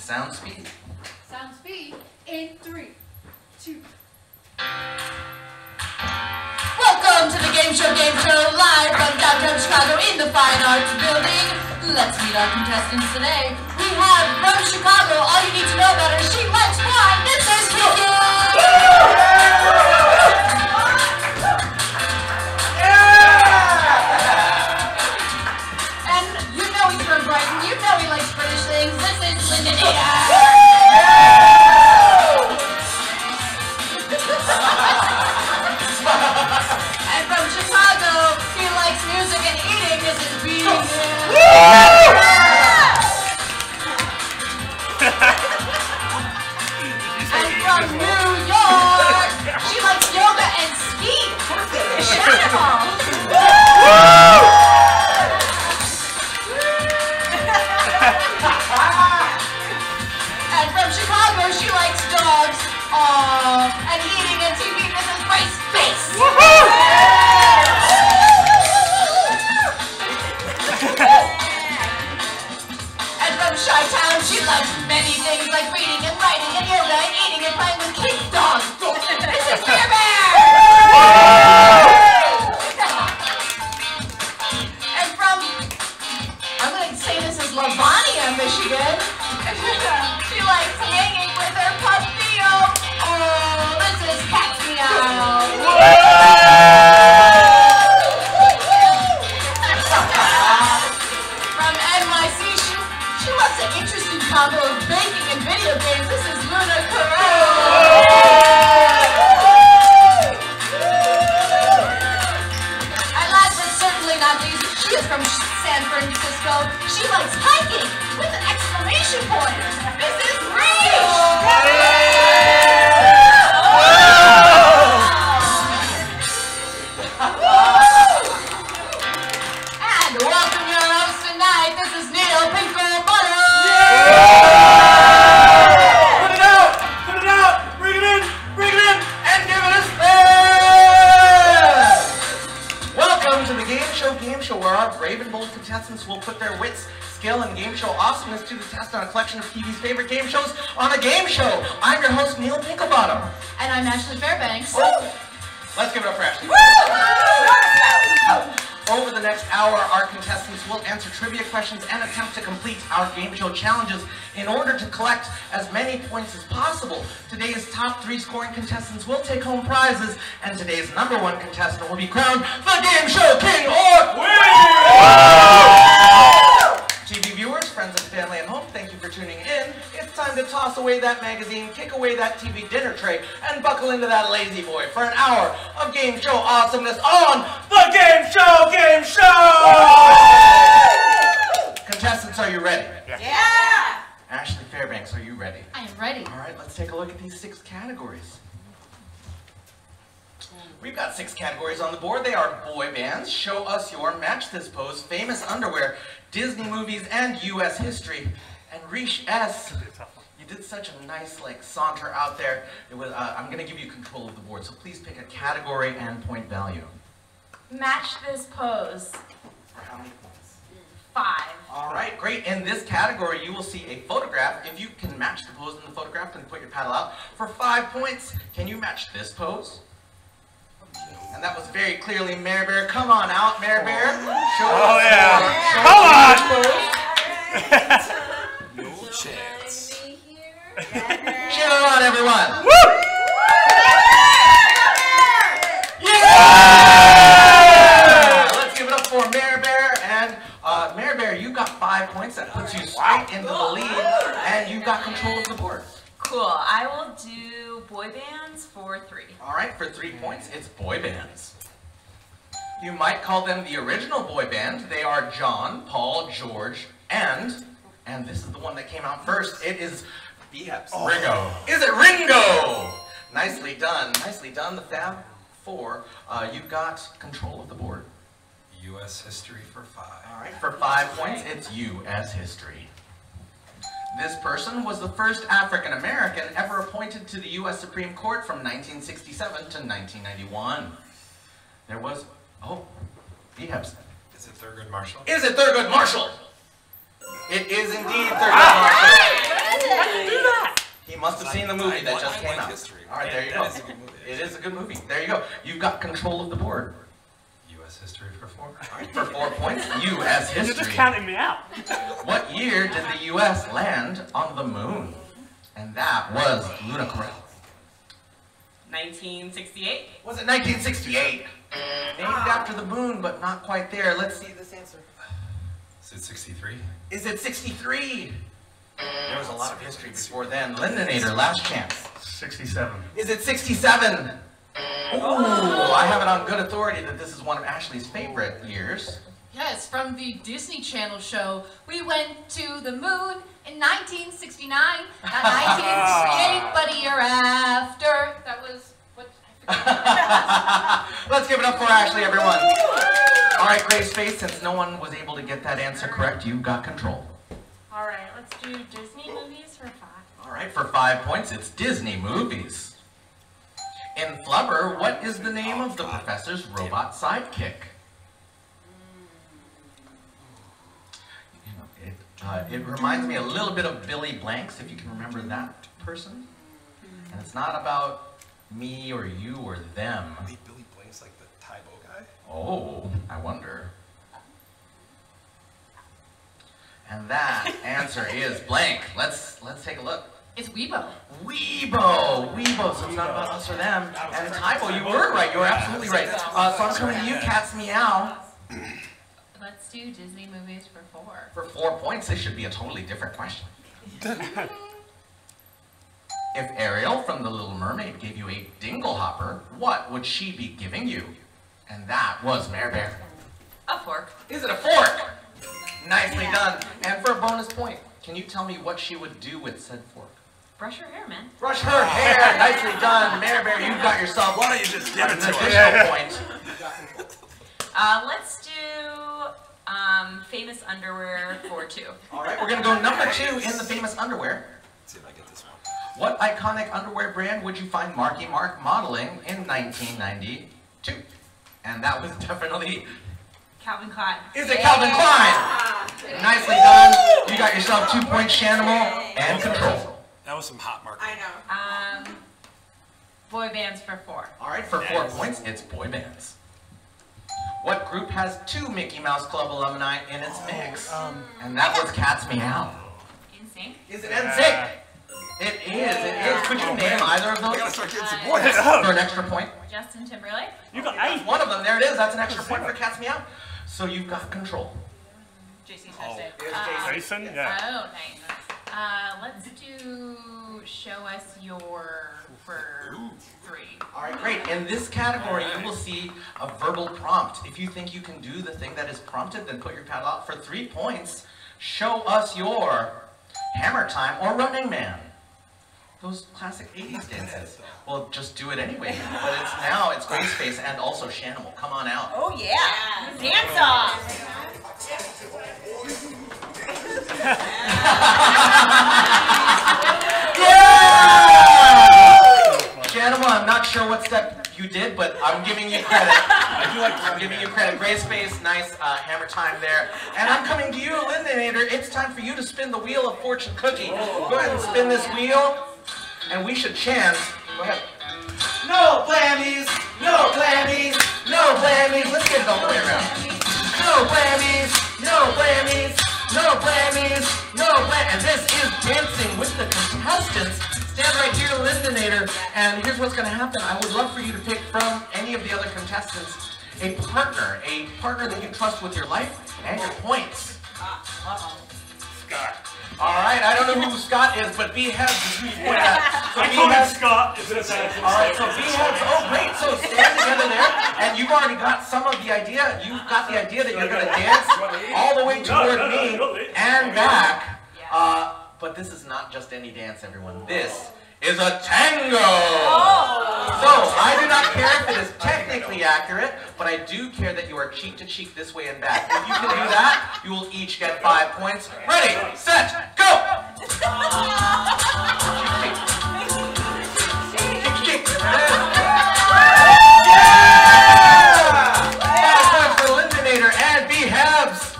Sound speed. Sound speed in 3, 2. Welcome to the Gameshow Gameshow, live from downtown Chicago in the Fine Arts Building. Let's meet our contestants today. We have from Chicago, all you need to know about her, she likes wine, this is Kiki! And you know he's from Brighton, you know he likes British things, this is Linda. And from Chicago, he likes music and eating, this is Bean. And from New York, she likes yoga and skiing, Shannon. And from Chicago, she likes dogs, and eating and TV, this is Grace Face. And from Chi-Town, she loves many things like reading and writing and yoga and eating and playing with King's dogs. This is Fairbanks. And from, I'm going to say this is Livonia, Michigan. She likes hanging with her pup Theo. Oh, this is Cat's Meow. From NYC, she loves an interesting combo of baking and video games. This is Luna Carell. And last but certainly not least, she is from San Francisco. She likes hiking with an exclamation point. This is And welcome your host tonight. This is Neil Pinklebottom. Put it out, bring it in, and give it a spin! Welcome to the Game Show, where our brave and bold contestants will put their wits, skill, and game show awesomeness to the test on a collection of TV's favorite game shows on a game show. I'm your host, Neil Pinklebottom. And I'm Ashley Fairbanks. Woo! Let's give it up for Ashley. Over the next hour, our contestants will answer trivia questions and attempt to complete our game show challenges in order to collect as many points as possible. Today's top 3 scoring contestants will take home prizes, and today's number 1 contestant will be crowned the Game Show King or TV viewers, friends and family at home, thank you for tuning in. It's time to toss away that magazine, kick away that TV dinner tray, and buckle into that lazy boy for an hour of game show awesomeness on the Game Show Gameshow! Contestants, are you ready? Yeah! Ashley Fairbanks, are you ready? I am ready. All right, let's take a look at these 6 categories. We've got 6 categories on the board. They are boy bands, show us your, match this pose, famous underwear, Disney movies, and U.S. history. And Rish S., you did such a nice saunter out there. It was, I'm going to give you control of the board, so please pick a category and point value. Match this pose. How many points? 5. All right, great. In this category, you will see a photograph. If you can match the pose in the photograph, then put your paddle out for 5 points. Can you match this pose? And that was very clearly Mare Bear. Come on out, Mare Bear. Show us No chance. Cheer on, everyone. Woo! Yeah! Let's give it up for Mare Bear. And Mare Bear, you got 5 points. That puts you straight into the lead. And you got control of the board. Cool. I will do boy bands for 3. All right, for 3 points, it's boy bands. You might call them the original boy band. They are John, Paul, George, and this is the one that came out first. It is Ringo. Is it Ringo? Nicely done, the Fab Four. You've got control of the board. U.S. history for 5. All right, for 5 points, it's U.S. history. This person was the first African American ever appointed to the U.S. Supreme Court from 1967 to 1991. There was, Behabs. Is it Thurgood Marshall? Is it Thurgood Marshall? It is indeed Thurgood Marshall. must have seen the movie that just came out. History. All right, there you go. It is a good movie. There you go. You've got control of the board. U.S. history for 4. All right, for 4 points, U.S. history. You're just counting me out. What year did the U.S. land on the moon? And that was Luna Corral. 1968. Was it 1968? Named after the moon, but not quite there. Let's see this answer. Is it 63? Is it 63? There was a lot of history before then. Lindinator, last chance. 67. Is it 67? Ooh, I have it on good authority that this is one of Ashley's favorite years. Yes, from the Disney Channel show. We went to the moon in 1969, not 1968, but a year after. That was what I forgot. Let's give it up for Ashley, everyone. All right, Grace Face, since no one was able to get that answer correct, you've got control. All right, let's do Disney movies for 5. All right, for 5 points, it's Disney movies. In Flubber, what is the name of the professor's robot sidekick? It reminds me a little bit of Billy Blanks, if you can remember that person. And it's not about me or you or them. Wait, Billy Blanks like the Tybo guy? Oh, I wonder. And that answer is blank. Let's take a look. It's Weibo. Weibo. So it's not about us or them. And Tybo, you were right. You were absolutely right. So I'm coming to you, Cat's Meow. Let's do Disney movies for 4. For 4 points, this should be a totally different question. If Ariel from The Little Mermaid gave you a dinglehopper, what would she be giving you? And that was Mare Bear. A fork. Is it a fork? Nicely done. And for a bonus point, can you tell me what she would do with said fork? Brush your hair, man. Brush her hair. Nicely done. Mare Bear, you've got yourself Why don't you just give it an to her? additional point. Let's do famous underwear for 2. All right, we're going to go number 2 in the famous underwear. Let's see if I get this one. What iconic underwear brand would you find Marky Mark modeling in 1992? And that was definitely... Calvin Klein. Is it Calvin Klein? Nicely done. You got yourself 2 points, Shanimal, and control. That was some hot marketing. I know. Boy bands for 4. All right, for 4 points, it's boy bands. What group has 2 Mickey Mouse Club alumni in its mix? And that was Cat's Meow. NSYNC. Is it NSYNC? It is. Could you name either of I those gotta start getting some boys. for an extra point? Justin Timberlake. You got That's 8. one of them. There it is. That's an extra point for Cat's Meow. So you've got control. JC Thursday. Jason? Yeah. Oh, nice. Let's do show us your for 3. All right, great. In this category, you will see a verbal prompt. If you think you can do the thing that is prompted, then put your paddle out for 3 points. Show us your Hammer Time or Running Man. Those classic 80s dances. Well, just do it anyway. But it's Grace Face and also Shanimal. Come on out. Oh yeah. Dance off. Shanimal, I'm not sure what step you did, but I'm giving you credit. I'm giving you credit. Grace Face, nice Hammer Time there. And I'm coming to you, Lindinator. It's time for you to spin the wheel of fortune cookie. Go ahead and spin this wheel. And we should chant. Go ahead. No blammies, no blammies, no blammies. Let's get it all the way around. No blammies, no blammies, no blammies, no blammies. And this is Dancing with the Contestants. Stand right here, Lindinator. And here's what's going to happen. I would love for you to pick from any of the other contestants a partner that you trust with your life and your points. Scott. All right, I don't know who Scott is, but B-Heads is who you point at. So I call him Scott. All right, so B-Heads, oh great, so stand together there, and you've already got some of the idea. You've got the idea that you're going to dance all the way toward me and back. But this is not just any dance, everyone. This is a tango! So, I do not care if it is technically accurate, but I do care that you are cheek to cheek this way and back. If you can do that, you will each get 5 points. Ready, set, go! Cheek to cheek. Yeah! 5 points for Lindinator and B-Hebs.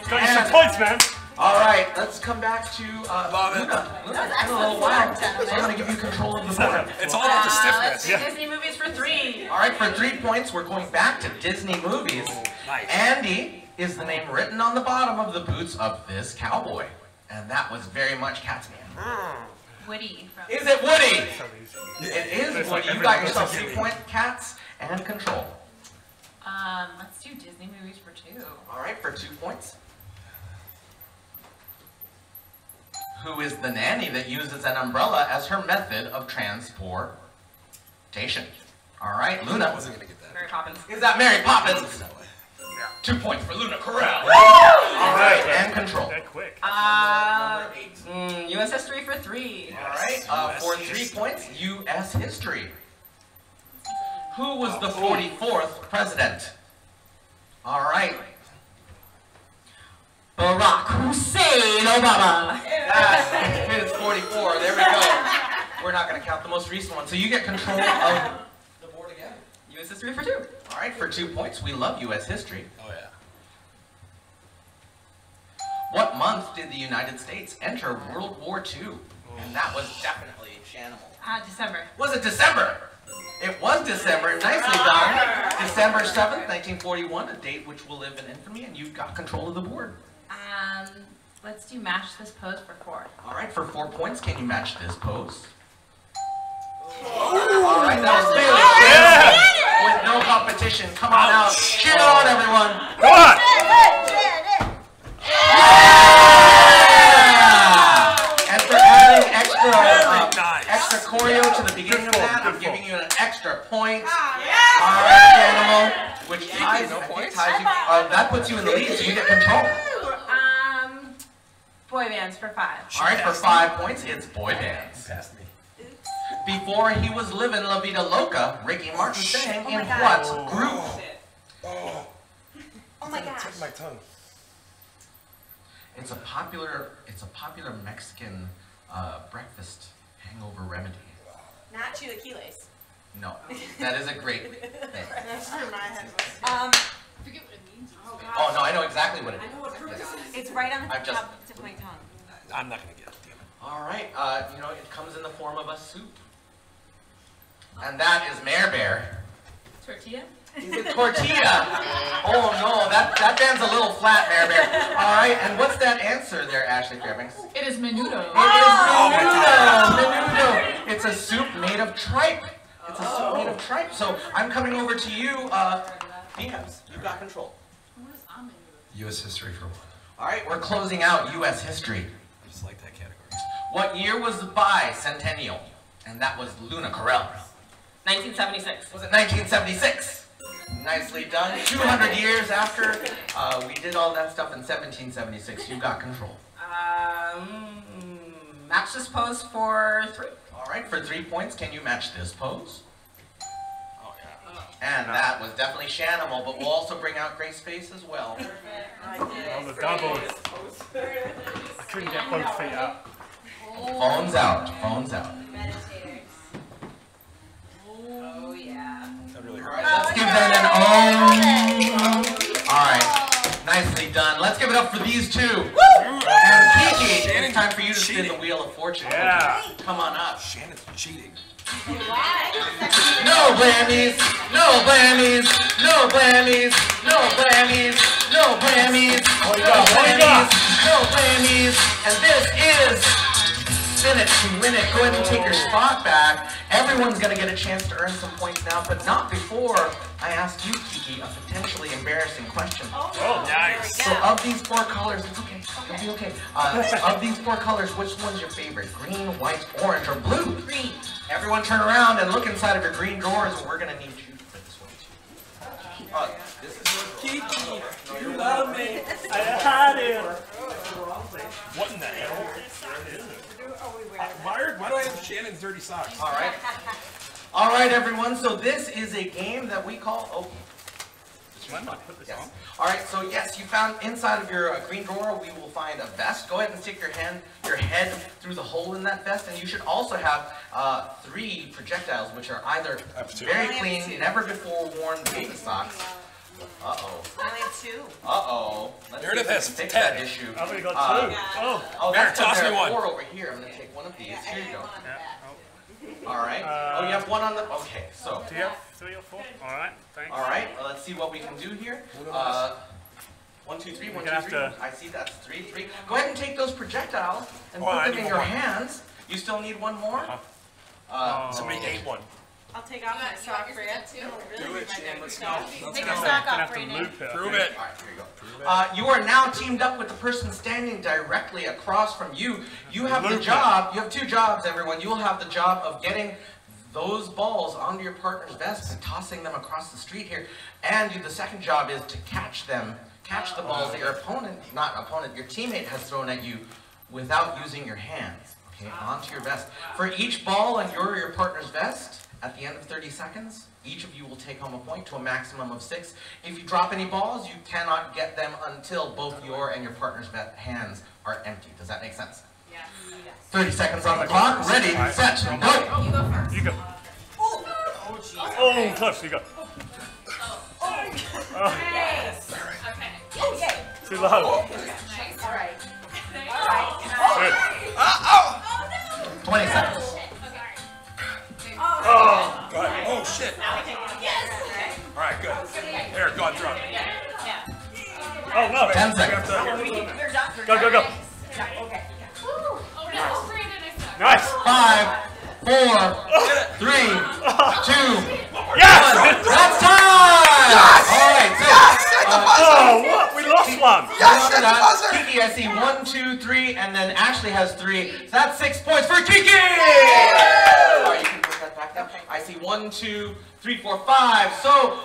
Got you some points, man. All right, let's come back. back to Love it. Luna. Luna, it's been a little while, so I'm going to give you control of the board. It's all about the Let's stiffness. do Disney movies for 3. All right, for 3 points, we're going back to Disney movies. Nice. Andy is the name written on the bottom of the boots of this cowboy. And that was very much Cat's man. Woody from. Is it Woody? So easy. It is It's Woody. like You got every- yourself 3 points, Cats, and control. Let's do Disney movies for 2. All right, for 2 points. Who is the nanny that uses an umbrella as her method of transportation? All right, I Luna. wasn't going to get that. Mary Poppins. Is that Mary Poppins? That way. 2 points for Luna Corral. All right, and control. That quick. Number 8. U.S. history for 3. All right, for 3 points, U.S. history. Who was the 44th president? All right. Barack Hussein Obama. That is 44. There we go. We're not going to count the most recent one. So you get control of the board again. U.S. history for 2. All right, for 2 points, we love U.S. history. Oh, yeah. What month did the United States enter World War II? And that was definitely Shanimal. December. Was it December? It was December. Nicely done. December 7th, 1941, a date which will live in infamy, and you've got control of the board. Let's do match this pose for 4. All right, for 4 points, can you match this pose? All right, that was Bailey with no competition. Come on out. Cheer on, everyone. Come on! Yeah! And for adding extra Nice. choreo to the beginning of that, I'm Good giving fault. you an extra point. All right, Animal, which ties, no I think points? ties you. That puts you in the lead, so you get control. Boy bands for 5. All right, for 5 points, it's boy bands. Passed me. Before he was living La Vida Loca, Ricky Martin sang in what group? Oh. Oh my gosh. Tip of my tongue. It's a popular Mexican breakfast hangover remedy. Not chilaquiles. No, that is a great thing. That's where my head was. I forget what it means. Oh no, I know exactly what it I know what fruit is. this is. It's right on the I've just- top tip of my tongue. I'm not going to get it. Damn it. All right, you know, it comes in the form of a soup. And that is Mare Bear. Tortilla? Is it tortilla? Oh no, that band's a little flat, Mare Bear. All right, and what's that answer there, Ashley Fairbanks? It is menudo. It is menudo. Menudo. It's a soup made of tripe. It's a soup made of tripe. So I'm coming over to you, DMs. You've got control. What is almond? U.S. history for 1. All right, we're closing out U.S. history. I just like that category. What year was the bicentennial? And that was Luna Corral. 1976. Was it 1976? Nicely done. 200 years after we did all that stuff in 1776. You got control. Match this pose for 3. All right, for 3 points, can you match this pose? Oh, yeah. And that was definitely Shanimal, but we'll also bring out Grace Face as well. Oh, the doubles. I couldn't get both feet up. Phones out. Phones out. Meditators. Oh, yeah. That really All hurt. right, let's give them an All right, nicely done. Let's give it up for these two. And Kiki, it's time for you to spin the Wheel of Fortune. Yeah. Come on up. Shannon's cheating. No blammies, no blammies, no blammies, no blammies, no blammies, no blammies, no blammies. And this is Spin It to Win It. Go ahead and take your spot back. Everyone's going to get a chance to earn some points now, but not before I ask you, Kiki, a potentially embarrassing question. Oh, nice. So of these 4 colors, it's okay, it'll be okay. Of these 4 colors, which one's your favorite? Green, white, orange, or blue? Green. Everyone turn around and look inside of your green drawers, and we're gonna need you for this one too. This is your Kiki. You love me. I had it. What in the hell? Why do I have Shannon's dirty socks? All right. All right, everyone. So this is a game that we call. Oh. When I put this on? Yes. All right. So yes, you found inside of your green drawer. We will find a vest. Go ahead and stick your head through the hole in that vest, and you should also have 3 projectiles, which are either very clean, never before worn baby socks, Uh-oh. I only have 2. Uh-oh. Let's Meredith see if we has can fix 10. that issue. I've only got 2. Oh. Oh, Meredith, that's toss me one. 4 over here. I'm going to take one of these. Here you go. Yeah. All right. Oh, you have one on the... Okay, so... Do you have 3 or 4? All right. Thanks. All right. Well, let's see what we can do here. 1, 2, 3. 1, 2, 3. I see that's 3, 3. Go ahead and take those projectiles and put them in your hands. You still need one more? Somebody ate one. I'll take off my sock for you. Do it, Shan. Let's go. Take your sock Gonna off, have to Brandon. loop it. Prove it. All right, here you go. You are now teamed up with the person standing directly across from you. You have the job. You have 2 jobs, everyone. You will have the job of getting those balls onto your partner's vest and tossing them across the street here. And the second job is to catch them. Catch the balls that your your teammate has thrown at you without using your hands. Okay, onto your vest. For each ball on your partner's vest, at the end of 30 seconds, each of you will take home a point to a maximum of 6. If you drop any balls, you cannot get them until both your and your partner's hands are empty. Does that make sense? Yes. 30 seconds on the clock. Ready, set, go! You go first. You go. Oh, jeez. Oh, close. You go. Yes. Okay. Oh, yay. Too low. All right. All right. Good. 20 seconds. Oh. Go ahead. Oh, shit. Yes. All right, good. There, go on, throw it. Oh, no. 10 seconds. We're done. Go, go, go. Okay. Nice. 5, 4, 3, 2, Yes. 1. That's time! All right, Oh, what? We lost one. Kiki, I see 1, 2, 3, and then Ashley has 3. So that's 6 points for Kiki! All right, you can put that back down. I see 1, 2, 3, 4, 5. So,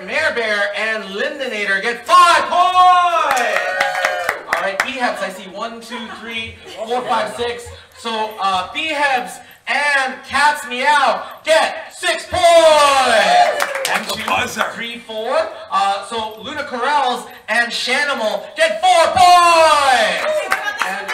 Mare Bear and Lindinator get 5 points! All right, B-Hebs, I see 1, 2, 3, 4, 5, 6. So, B-Hebs and Cat's Meow get 6 points! And 2, 3, 4. So Luna Corrals and Shanimal get 4 points! And,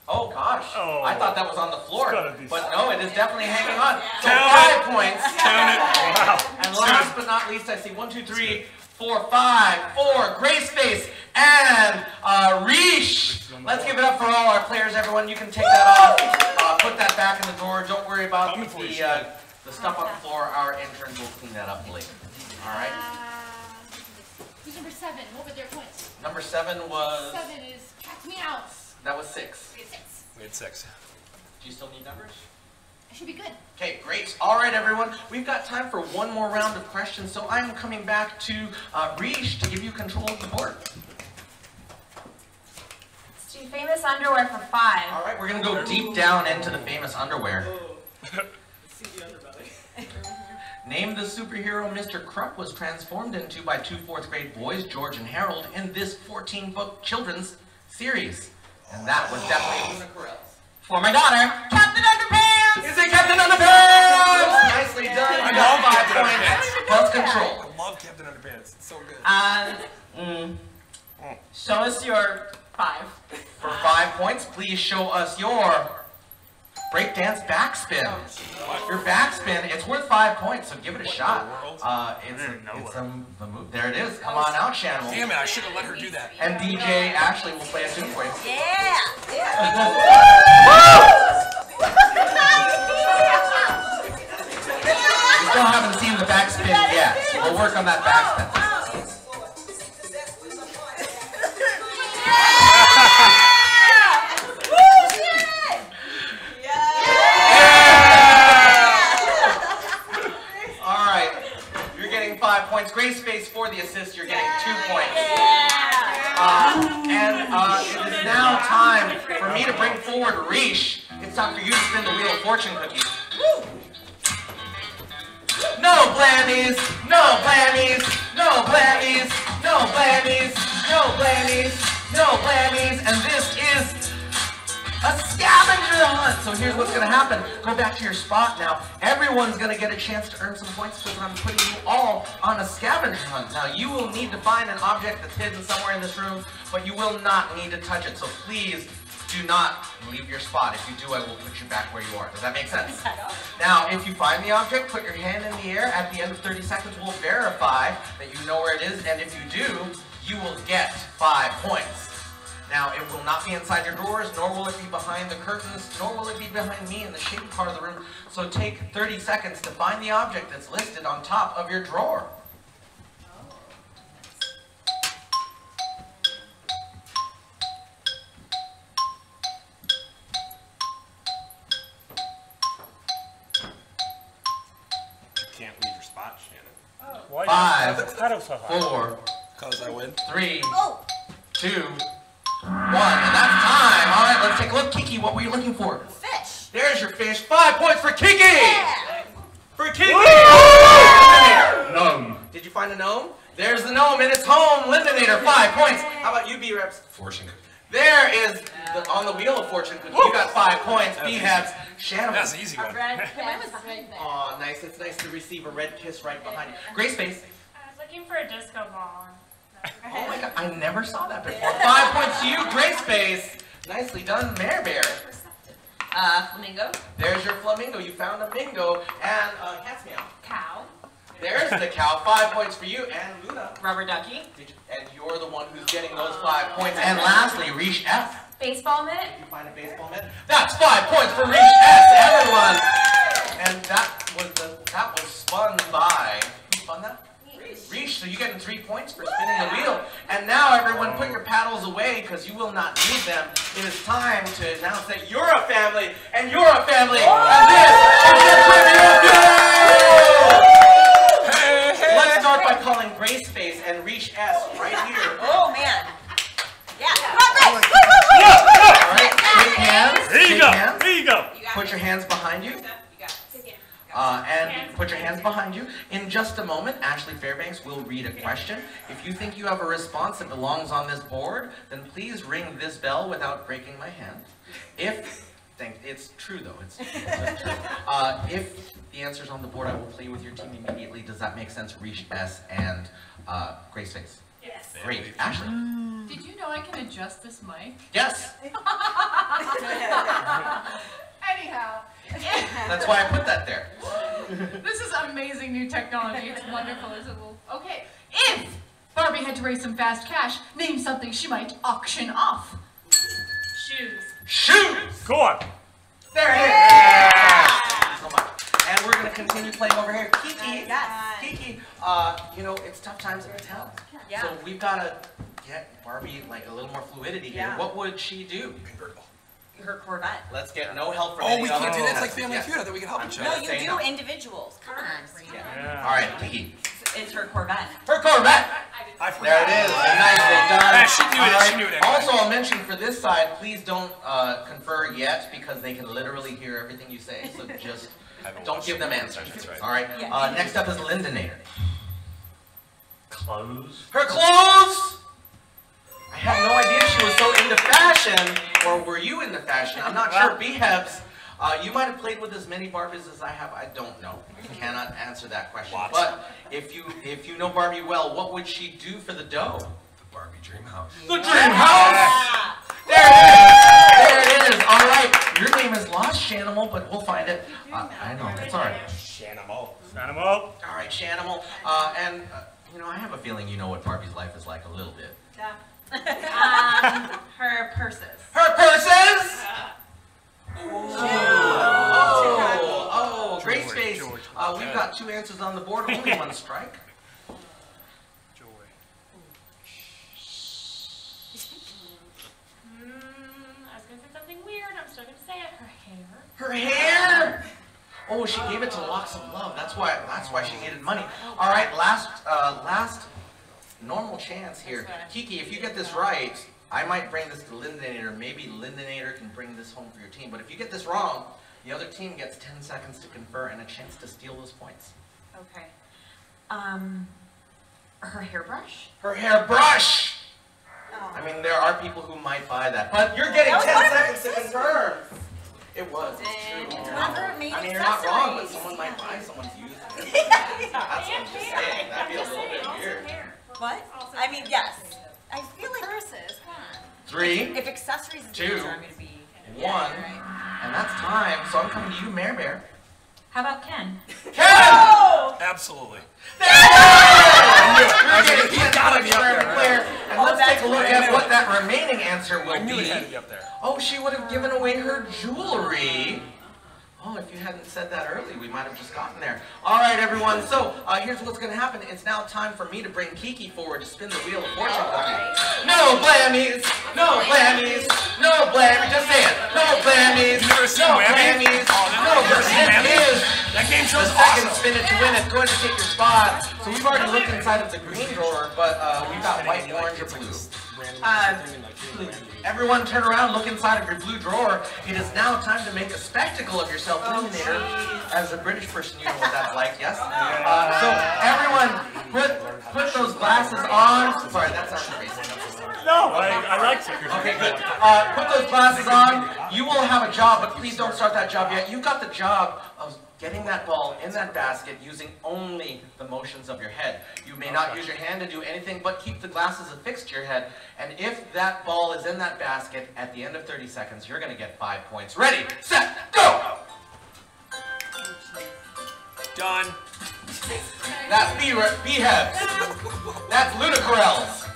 oh gosh, I thought that was on the floor, but no, it is definitely hanging on. So 5 points. Count it. Wow. And last but not least, I see 1, 2, 3, 4, 5, 4, Graceface and Reesh. Let's give it up for all our players, everyone. You can take that off, put that back in the drawer. Don't worry about the stuff on the floor. Our interns will clean that up later. All right. Who's number 7? What were their points? Number 7 was. 7 is Cat's Meow. That was 6. 6. We had 6. Do you still need numbers? I should be good. Okay, great. All right, everyone. We've got time for one more round of questions, so I'm coming back to Reesh to give you control of the board. Let's do famous underwear for 5. All right, we're going to go deep down into the famous underwear. Name the superhero Mr. Krupp was transformed into by 2 4th-grade boys, George and Harold, in this 14-book children's series. And that was definitely for my daughter, Captain Underpants! Is it Captain Underpants? Nicely done. I You got love 5 Captain points. Plus control. I love Captain Underpants. It's so good. Show us your 5. For 5 points, please show us your breakdance backspin. Your backspin, it's worth 5 points, so give it a shot. There it is. Come on out, Shanimal. Damn it, I should have let her do that. And DJ Ashley will play a tune for you. Yeah. You still haven't seen the backspin yet, so we'll work on that backspin. All right, you're getting 5 points. Graceface for the assist, you're getting 2 points. It is now time for me to bring forward Reesh. It's time for you to spin the Wheel of Fortune cookie. No blammies, no blammies, no blammies, no blammies, no blammies, no blammies, and this is a scavenger hunt. So here's what's going to happen. Go back to your spot now. Everyone's going to get a chance to earn some points because I'm putting you all on a scavenger hunt. Now you will need to find an object that's hidden somewhere in this room, but you will not need to touch it. So please do not leave your spot. If you do, I will put you back where you are. Does that make sense? Now, if you find the object, put your hand in the air. At the end of 30 seconds, we'll verify that you know where it is, and if you do, you will get 5 points. Now, it will not be inside your drawers, nor will it be behind the curtains, nor will it be behind me in the shady part of the room. So take 30 seconds to find the object that's listed on top of your drawer. Can't leave your spot, Shannon. Why 5, paddle so hard? 4, Because I win. 3, 2, 1, and that's time. All right, let's take a look. Kiki, what were you looking for? Fish. There's your fish. 5 points for Kiki! Yeah. For Kiki! Gnome. Did you find a gnome? There's the gnome in its home. Lindinator, 5 points. How about you, B-Reps? Fortune cookie. There is, on the wheel of fortune cookie. You got 5 points. B-Habs, Shannon. That's an easy one. Aw, nice. It's nice to receive a red kiss right behind you. Grace Face. I was looking for a disco ball. Oh my god, I never saw that before. 5 points to you, Grace Face. Nicely done, Mare Bear. Flamingo. There's your flamingo. You found a bingo. And Cat's Meow. Cow. There's the cow. 5 points for you. And Luna. Rubber ducky. And you're the one who's getting those 5 points. And lastly, Reach F. Baseball mitt. Did you find a baseball mitt? That's 5 points for Reach S, everyone. And that was spun by. Who spun that? Reach. So you're getting 3 points for spinning the wheel. And now, everyone, put your paddles away because you will not need them. It is time to announce that you're a family, and you're a family, and this is the Trivia Duel! Let's start by calling Grace Face and Reach S right here. Oh man. Yeah. All right, shake hands. Here you Shake go. hands. Here you go. Put your hands behind you. And put your hands behind you. In just a moment, Ashley Fairbanks will read a question. If you think you have a response that belongs on this board, then please ring this bell without breaking my hand. It's true though, it's true. If the answer's on the board, I will play with your team immediately. Does that make sense, Reach S and Grace Face? Yes. Great. Ashley? Did you know I can adjust this mic? Yes! Anyhow, That's why I put that there. This is amazing new technology. It's wonderful, isn't it? Okay. If Barbie had to raise some fast cash, name something she might auction off. Shoes. Shoes! Go on. There it is! Yeah! So much. And we're going to continue playing over here. Kiki, Kiki, you know, it's tough times at Mattel. Yeah. So we've got to get Barbie like a little more fluidity here. Yeah. What would she do? Convertible. Her Corvette. Let's get no help from Oh, any we other can't do that. It's like contestants. Family Feud. I thought we could help each I'm other. No, Say you do no. individuals. Come on. Yeah. All right, Kiki. It's her Corvette. Her Corvette! I forgot. There it is. Nicely done. Yeah, she knew it. All She knew it anyway. Also, I'll mention for this side, please don't confer yet because they can literally hear everything you say. So just don't give them answers. That's right. All right. Yeah. Next up is Lindinator. Clothes. Her clothes! I had no idea she was so into fashion. Or were you into fashion? I'm not sure. B-Hebs, you might have played with as many Barbies as I have. I don't know. I cannot answer that question. Lots. But if you know Barbie well, what would she do for the dough? The Barbie Dream House. The Dream House! There it is! There it is! All right, your name is Lost Shanimal, but we'll find it. I know, it's all right. Shanimal. Animal. All right, Shanimal. You know, I have a feeling you know what Barbie's life is like a little bit. Her purses. Her purses! Oh, Grace George, Face. George. We've got 2 answers on the board, only 1 strike. Joy. I was going to say something weird. I'm still going to say it. Her hair. Her hair! Oh, she gave it to Locks of Love. That's why she needed money. All right, last normal chance here. Kiki, if you get this right, I might bring this to Lindinator. Maybe Lindinator can bring this home for your team. But if you get this wrong, the other team gets 10 seconds to confer and a chance to steal those points. Okay. Her hairbrush. Her hairbrush! I mean, there are people who might buy that. But you're getting 10 seconds to confirm. It was. It's true. I mean, you're not wrong, but someone might buy someone's used. That's what I'm just saying. That'd be a little bit weird. What? I mean, yes. I feel like purses. Come on. 3, If accessories is the 2, answer, I'm gonna be. 1, and that's time. So I'm coming to you, Mare Bear. How about Ken? Ken! Absolutely. He's gotta be up there. And let's take a look at what that remaining answer I will knew be. it had to be up there. Oh, she would have given away her jewelry. Oh, if you hadn't said that early, we might have just gotten there. All right, everyone. So here's what's going to happen. It's now time for me to bring Kiki forward to spin the wheel of fortune. No blammies. No blammies. No blammies. Just say it. No blammies. You never seen No Whammy? blammies. No Never seen blammies. Whammy? Is That game the show's second awesome. spin it to win it. Go ahead and take your spot. So we've already looked inside of the green drawer, but we've got white, orange, or blue. Everyone turn around, look inside of your blue drawer. It is now time to make a spectacle of yourself, Illuminator. As a British person, you know what that's like, yes? So everyone, put those glasses on. Sorry, that's not racing. No, I liked it. Okay, good. Put those glasses on. You will have a job, but please don't start that job yet. You got the job of getting that ball in that basket using only the motions of your head. You may not use your hand to do anything but keep the glasses affixed to your head. And if that ball is in that basket at the end of 30 seconds, you're going to get 5 points. Ready, set, go! Done. That's B-heads. That's Ludicorels.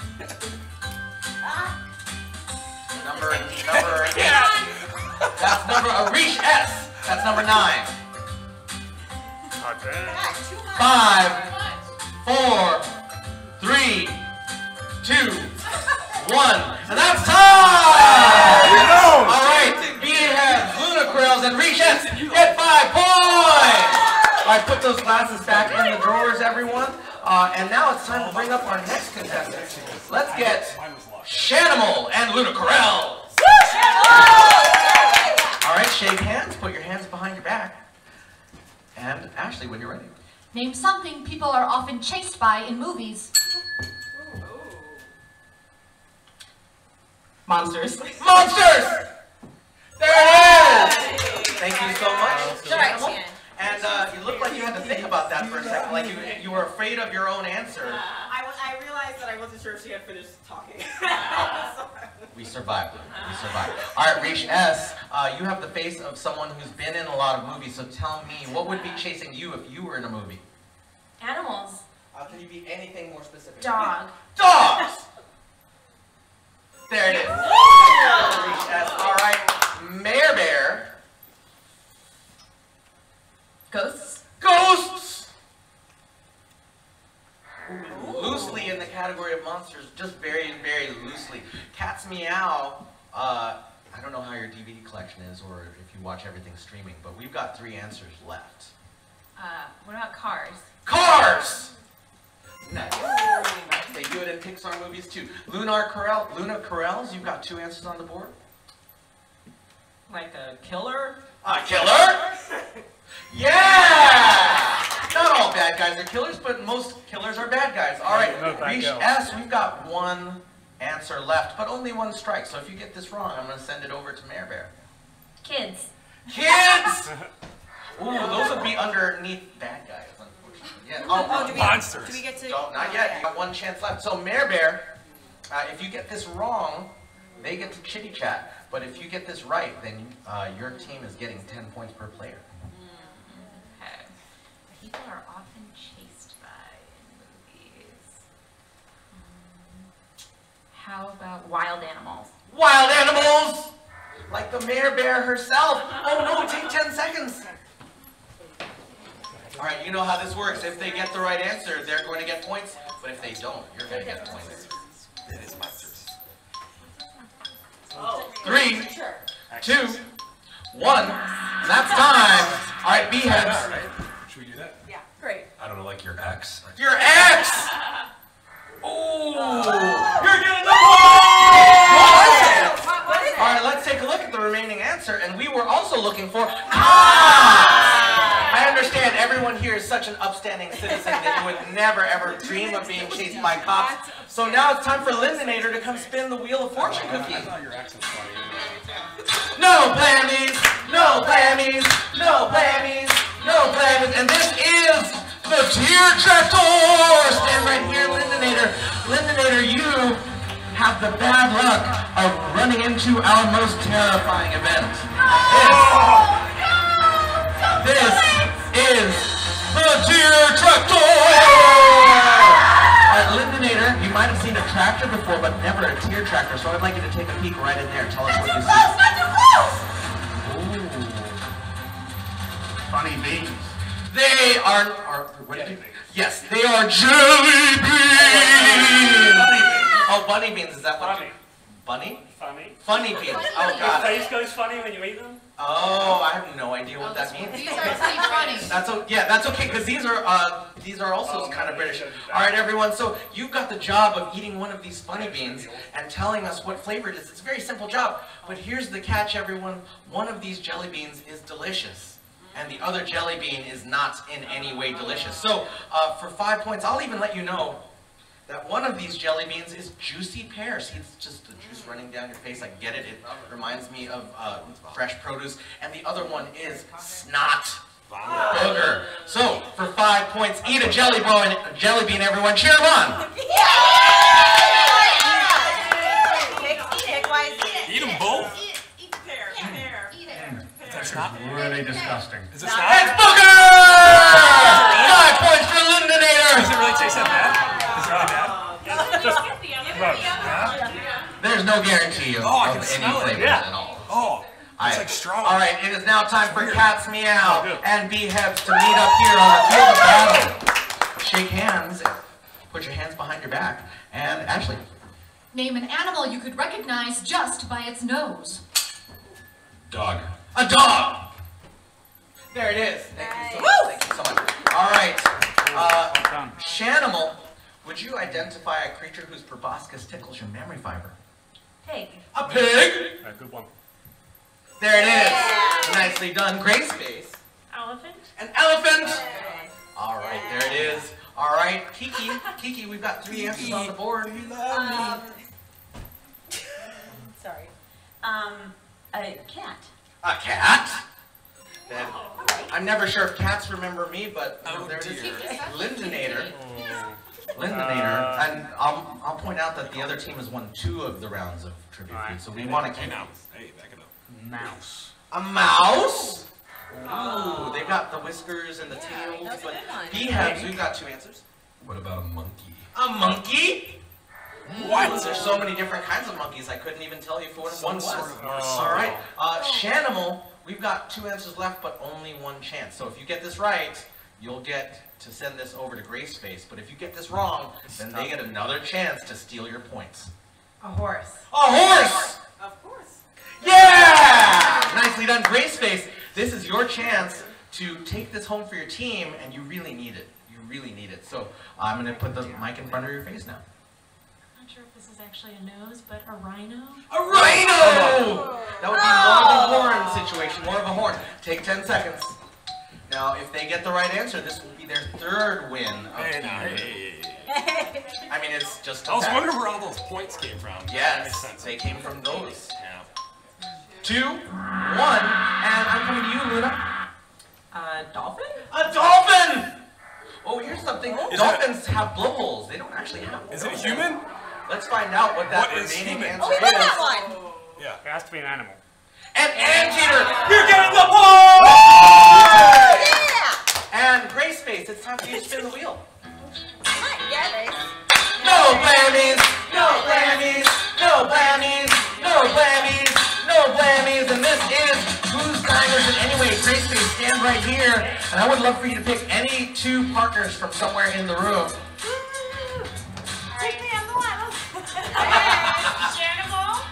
Number, that's number, Arish S. That's number 9. 5, 4, 3, 2, 1, and that's time! All right, B-heads, Ludicorels, and Arish S. Get 5 points! All right, put those glasses back in the drawers, everyone. And now it's time to bring up our next contestant. Let's get Shanimal and Ludicorels. All right, shake hands. Put your hands behind your back. And Ashley, when you're ready. Name something people are often chased by in movies. Monsters. Monsters! There it is! Thank you so much. Shanimal. And you look like you had to think about that for a second, like you were afraid of your own answer. I realized that I wasn't sure if she had finished talking. We survived. We survived. All right, Arish S., you have the face of someone who's been in a lot of movies, so tell me, what would be chasing you if you were in a movie? Animals. Can you be anything more specific? Dog. Dogs! There it is. Arish S. All right, Mare Bear. Ghosts. Ghosts! Loosely in the category of monsters, just very, very loosely. Cats Meow, I don't know how your DVD collection is or if you watch everything streaming, but we've got 3 answers left. What about cars? Cars! Nice. They do it in Pixar movies too. Ludicorels, you've got 2 answers on the board. Like a killer? A killer? Yeah! Not all bad guys are killers, but most killers are bad guys. All right, Arish S., we've got 1 answer left, but only 1 strike. So if you get this wrong, I'm going to send it over to Mare Bear. Kids. Kids! Ooh, those would be underneath bad guys, unfortunately. Yeah. Monsters. Do we get to? Not yet. You got 1 chance left. So Mare Bear, if you get this wrong, they get to chitty chat. But if you get this right, then your team is getting 10 points per player. Okay. People are often chased by in movies. How about wild animals? Wild animals! Like the Mare Bear herself. Oh no, take 10 seconds. All right, you know how this works. If they get the right answer, they're going to get points. But if they don't, you're going to get points. It is monsters. 3, 2, 1. That's time. All right, B-heads. Should we do that? Yeah. Great. I don't know, like your ex. Your ex! Ooh! You're getting the point! All right, let's take a look at the remaining answer. And we were also looking for cops! I understand everyone here is such an upstanding citizen that you would never ever dream of being chased by cops. So now it's time for Lindinator to come spin the wheel of fortune cookie. I thought your ex was funny. No blammies! No blammies! No blammies! No blammies! And this is the tear tractor! Stand right here, Lindinator. Lindinator, you have the bad luck of running into our most terrifying event. This is the Deer Tractor! Lindinator, you might have seen a tractor before, but never a tear tractor, so I'd like you to take a peek right in there. Tell us what you see. Not too close! Ooh. Funny beans. They are what did you, yes, they are jelly beans! Oh, bunny beans, is that what? Funny. Bunny? Funny. Funny beans, oh Your god. face goes funny when you eat them? Oh, I have no idea what that means. These are pretty funny. That's okay, because these are also kind of British. All right, everyone. So you've got the job of eating one of these funny beans and telling us what flavor it is. It's a very simple job, but here's the catch, everyone. One of these jelly beans is delicious, and the other jelly bean is not in any way delicious. So for 5 points, I'll even let you know that one of these jelly beans is juicy pear. See, it's just the juice running down your face. I get it. It reminds me of fresh produce. And the other one is snot booger. So, for 5 points, eat a jelly bean, everyone. Cheer them on. Eat them both? Eat the pear. Eat it. That's not really disgusting. Is it It's not? booger! 5 points for Lindinator. Does it really taste that bad? Is it really bad? There's no guarantee of, I can any smell it. flavors at all. Oh, it's like straw. All right, it is now time for Cats Meow and B-Heads to meet up here on the field of battle. Shake hands, put your hands behind your back, and Ashley. Name an animal you could recognize just by its nose. Dog. A dog! There it is. Thank you so much. Thank you so much. All right, Shanimal, would you identify a creature whose proboscis tickles your memory fiber? Pig. A pig! A good one. There it is. Nicely done. Grace face. Elephant. An elephant! All right, there it is. All right, Kiki. Kiki, we've got 3 answers on the board. Sorry. A cat. A cat? Then, I'm never sure if cats remember me, but there it is. Lindinator. Lindinator. And I'll point out that the other team has won 2 of the rounds of Trivia Food, so we want to keep... Hey, back it up. Mouse. A mouse? Ooh, they've got the whiskers and the tails, that's a but good one. B-Heads, we've got 2 answers. What about a monkey? A monkey? What? There's so many different kinds of monkeys, I couldn't even tell you for what one was. Sort of All right, Shanimal, we've got 2 answers left, but only 1 chance. So if you get this right, you'll get to send this over to Grace Face. But if you get this wrong, then they get another chance to steal your points. A horse. A horse! Of course. Yeah! Nicely done, Grace Face. This is your chance to take this home for your team, and you really need it. You really need it. So I'm going to put the mic in front of your face now. I'm not sure if this is actually a nose, but a rhino. A rhino! That would be more of a horn situation, more of a horn. Take 10 seconds. Now, if they get the right answer, this will be their 3rd win of the year. I mean, it's just a I was fact. wondering where all those points came from. That makes Yes, sense. they came from those. Yeah. 2, 1, and I'm coming to you, Luna. Dolphin? A dolphin! Oh, here's something. Is Dolphins have blowholes. They don't actually have. Is it a human? Let's find out what that What is remaining human? answer Oh, we got that is. one. Yeah. It has to be an animal. An anteater! You're getting the point! Yeah. And Grace Face, it's time for you to spin the wheel. Yeah, No blammies! No blammies! No blammies! No blammies! No blammies! And this is Whose Time Is It Anyway? Grace Face, stand right here. And I would love for you to pick any 2 partners from somewhere in the room. Take me on the one. Shanimal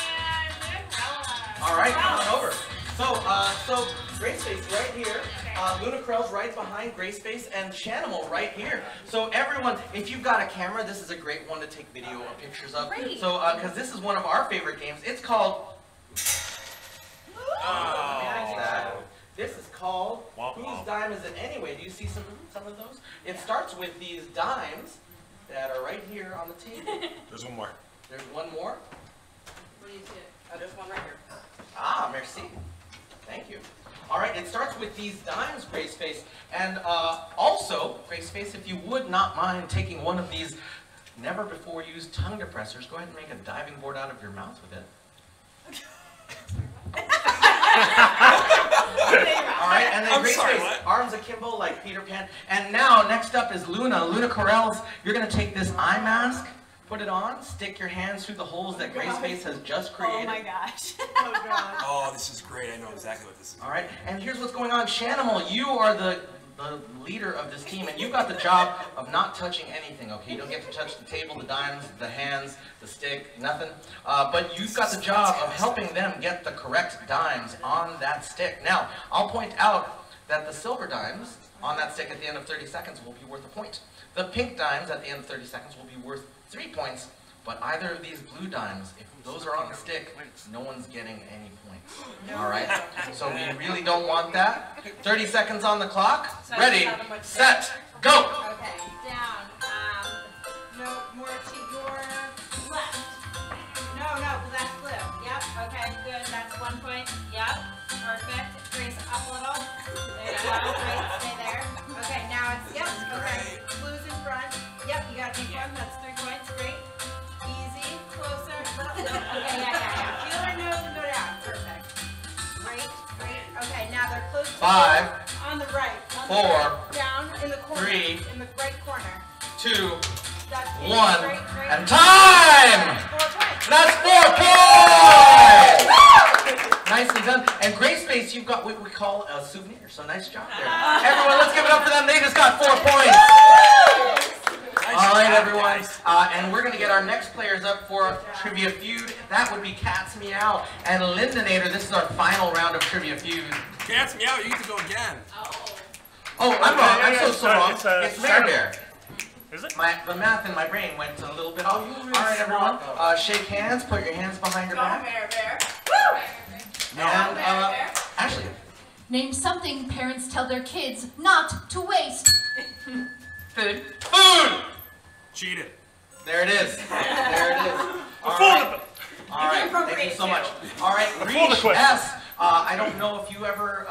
and Lunacrella. All right, come on over. So Grace Face right here. Luna Krell's right behind Grace Face, and Shanimal right here. So everyone, if you've got a camera, this is a great one to take video or pictures of. Great. So because this is one of our favorite games. It's called. This is called Whose Dime Is It Anyway? Do you see some of those? It starts with these dimes that are right here on the table. There's one more. There's one more. Where do you see it? There's one right here. Ah, merci. Thank you. All right, it starts with these dimes, Grace Face. And also, Grace Face, if you would not mind taking one of these never before used tongue depressors. Go ahead and make a diving board out of your mouth with it. All right, and then Grace Face, arms akimbo like Peter Pan. And now, next up is Luna. Luna Corrales, you're going to take this eye mask, put it on, stick your hands through the holes that Grace Face has just created. Oh my gosh. Oh god. Oh, this is great. I know exactly what this is. All right, and here's what's going on. Shanimal, you are the leader of this team, and you've got the job of not touching anything, okay? You don't get to touch the table, the dimes, the hands, the stick, nothing. But you've got the job of helping them get the correct dimes on that stick. Now, I'll point out that the silver dimes on that stick at the end of 30 seconds will be worth a point. The pink dimes at the end of 30 seconds will be worth 3 points, but either of these blue dimes, if those are on the stick, no one's getting any points. All right? So we really don't want that. 30 seconds on the clock. Ready, set, go! Okay, down. No, more to your left. No, that's blue. Yep, okay, good. That's 1 point. Yep, perfect. Grace up a little. There you go. Great, stay there. Okay, now it's, yep, okay. Blue's in front. Yep, you got a big one. That's 3 points. Great. Easy, closer. Okay, yeah. Feel their nose and go down. Perfect. Great. Okay, now they're close to 5, on the right. 4, Down in the corner. 3, in the right corner. 2, That's 1, great. and time! 4 points. That's 4 points! Nicely done. And Grace Face, you've got what we call a souvenir, so nice job there. Everyone, let's give it up for them. They just got 4 points. All right, everyone. And we're going to get our next players up for Trivia Feud. That would be Cat's Meow and Lindanator. This is our final round of Trivia Feud. Cat's Meow, you get to go again. Oh, I'm wrong. I'm so wrong. It's Mare Bear. Is it? The math in my brain went a little bit off. All right, everyone. Shake hands. Put your hands behind your back. Bear, bear. And Ashley. Name something parents tell their kids not to waste. Food. Food! Cheated. There it is. All right. Thank you so much. All right, Reach S. I don't know if you ever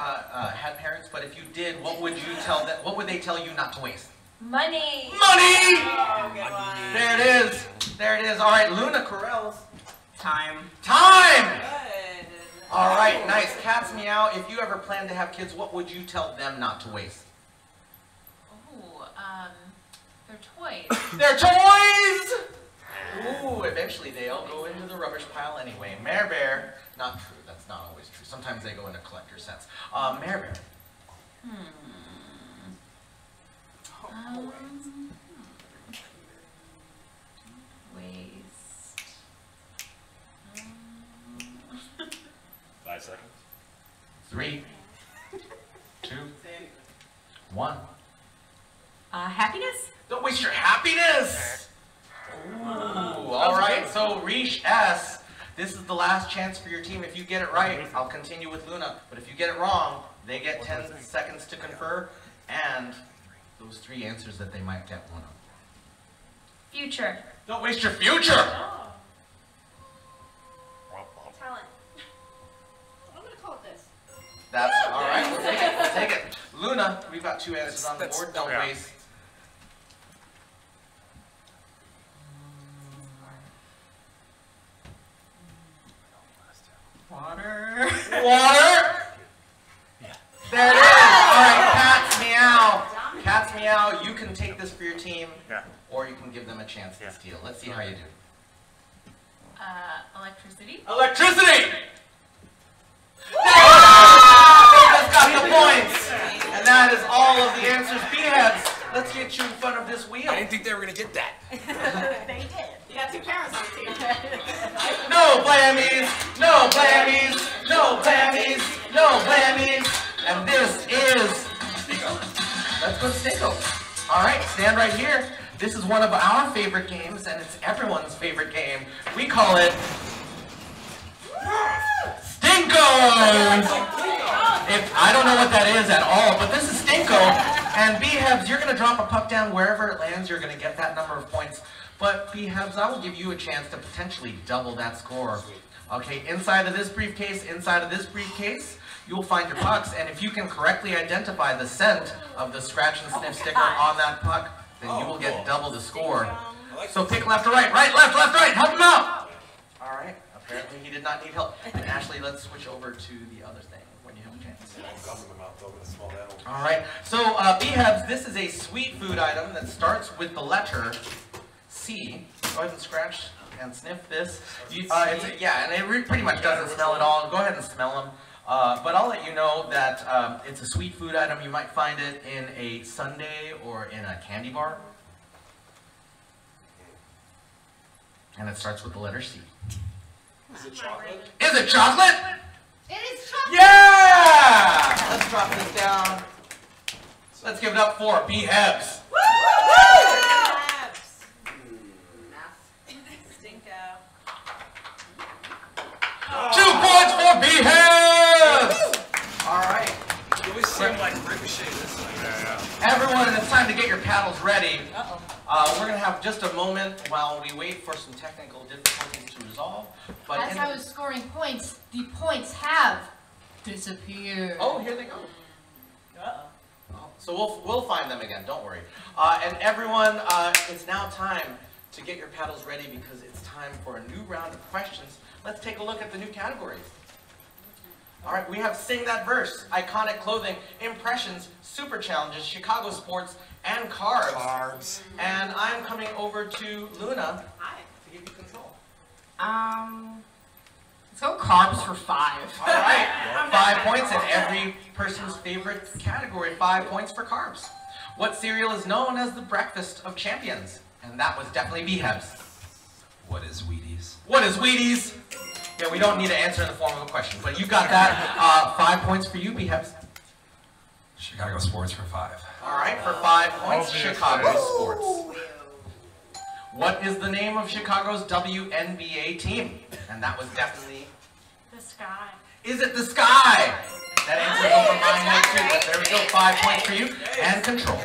had parents, but if you did, what would you tell them? What would they tell you not to waste? Money. Money! Oh, good one. There it is. There it is. All right, Luna Corrales. Time. Time! Good. All right, nice. Cat's Meow. If you ever plan to have kids, what would you tell them not to waste? Oh, they're toys. Their toys! Ooh, eventually they all go into the rubbish pile anyway. Mare Bear. Not true. That's not always true. Sometimes they go into collector sets. Mare Bear. Waste. 5 seconds. 3, 2, 1. Happiness? Don't waste your happiness! Ooh, all right, so Reach S, this is the last chance for your team. If you get it right, I'll continue with Luna. But if you get it wrong, they get 10 seconds to confer, and those 3 answers that they might get one of. Future. Don't waste your future! Talent. I'm gonna call it this. That's all right, we'll take it. Luna, we've got 2 answers on the board. Don't waste. Water. Water! There it is! Alright, Cat's Meow. Cat's Meow, you can take this for your team, or you can give them a chance to steal. Let's see how you do. Electricity. Electricity! They just got the points! And that is all of the answers. B-heads, let's get you in front of this wheel. I didn't think they were going to get that. They did. You got 2 parents on the team. No blammies! No blammies! No blammies! No blammies! And this is Stinko. Let's go to Stinko. All right, stand right here. This is one of our favorite games, and it's everyone's favorite game. We call it Stinko! I don't know what that is at all, but this is Stinko. And B-Hebs, you're going to drop a puck down wherever it lands. You're going to get that number of points. But B-Hebs, I will give you a chance to potentially double that score. Okay, inside of this briefcase, you will find your pucks. And if you can correctly identify the scent of the scratch and sniff sticker on that puck, then you will get double the score. So pick left or right. Right, left, right. Help him out. All right. Apparently he did not need help. And Ashley, let's switch over to the other thing when you have a chance. All right. So Behebs, this is a sweet food item that starts with the letter C. Go ahead and scratch and sniff this. And it pretty much doesn't smell at all. Go ahead and smell them. But I'll let you know that it's a sweet food item. You might find it in a sundae or in a candy bar. And it starts with the letter C. Is it chocolate? Is it chocolate? It is chocolate. Yeah! Let's drop this down. Let's give it up for Behebs. Stinko. 2 points for Behebs! All right. You always seem like ricochet this time. Everyone, it's time to get your paddles ready. We're going to have just a moment while we wait for some technical difficulties to resolve. But As I was scoring points, the points have disappeared. Oh, here they go. So we'll find them again, don't worry. And everyone, it's now time to get your paddles ready because it's time for a new round of questions. Let's take a look at the new categories. All right, we have Sing That Verse, Iconic Clothing, Impressions, Super Challenges, Chicago Sports, and Carbs. And I'm coming over to Luna to give you control. Let's go carbs for 5. All right, 5 points in every person's favorite category. 5 points for carbs. What cereal is known as the breakfast of champions? And that was definitely Behebs. What is Wheaties? What is Wheaties? Yeah, we don't need to answer in the form of a question, but you got that. 5 points for you, Behebs. Chicago Sports for 5. All right, for 5 points, Obviously. Chicago Sports. What is the name of Chicago's WNBA team? And that was definitely... The sky. Is it the Sky? That answer over my head too, but there we go. 5 points for you, and control.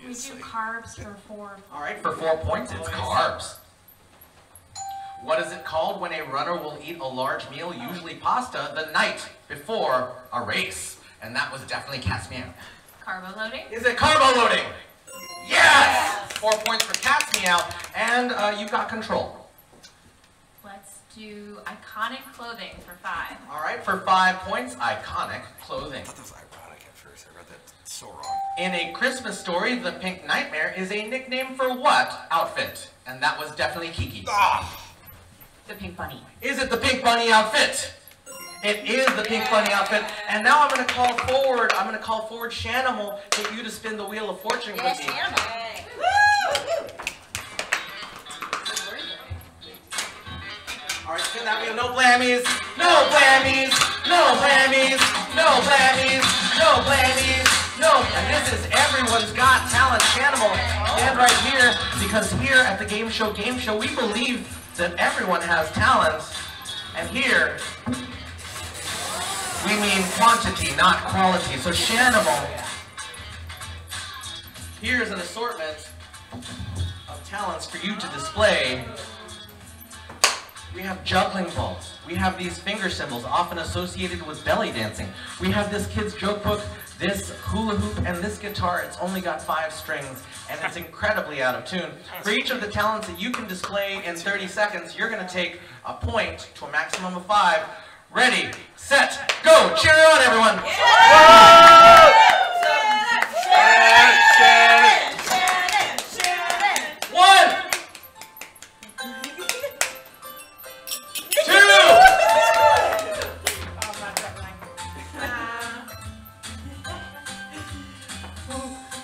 We do carbs for 4. All right, for 4 points, it's carbs. What is it called when a runner will eat a large meal, usually pasta, the night before a race? And that was definitely Cat's Meow. Carbo loading. Is it carbo loading? Yes! 4 points for Cat's Meow, and you got control. Let's do iconic clothing for 5. All right, for 5 points, iconic clothing. I thought that was ironic at first. I read that so wrong. In A Christmas Story, the Pink Nightmare is a nickname for what outfit? And that was definitely Kiki. The pink bunny. Is it the Pink Bunny outfit? It is the Pink Bunny outfit. And now I'm going to call forward, Shanimal, get you to spin the Wheel of Fortune with me. All right, spin that wheel. No blammies. No blammies. No blammies. No blammies. No blammies. No. And this is Everyone's Got Talent. Shanimal, stand right here, because here at the Game Show, we believe that everyone has talent. And here, we mean quantity, not quality. So Shanimal, here's an assortment of talents for you to display. We have juggling balls. We have these finger cymbals, often associated with belly dancing. We have this kid's joke book, this hula hoop, and this guitar. It's only got 5 strings, and it's incredibly out of tune. For each of the talents that you can display in 30 seconds, you're going to take a point to a maximum of 5. Ready, set, go! Cheer on, everyone! One! 2!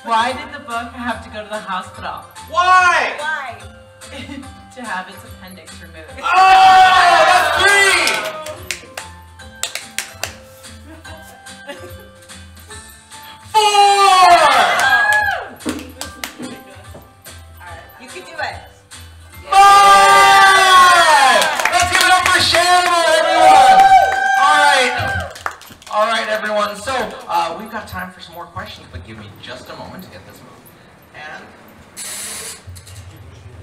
Why did the book have to go to the hospital? Why? To have its appendix removed. Oh, that's 3! 4! You can do it. 5! Let's give it up for Shanimal, everyone! All right, everyone. So, we've got time for some more questions, but give me just a moment to get this moved. And...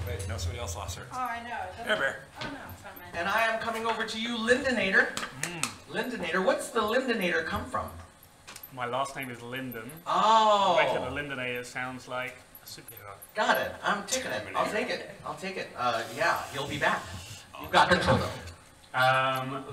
Wait, no, somebody else lost her. Oh, I know. Here, Bear. Oh, no, it's not mine. And I am coming over to you, Lindinator. Lindinator, what's the Lindinator come from? My last name is Linden. Oh. Basically, the Lindinator sounds like a Got it. I'm taking it. I'll take it. I'll take it. Yeah, he'll be back. You've got control though.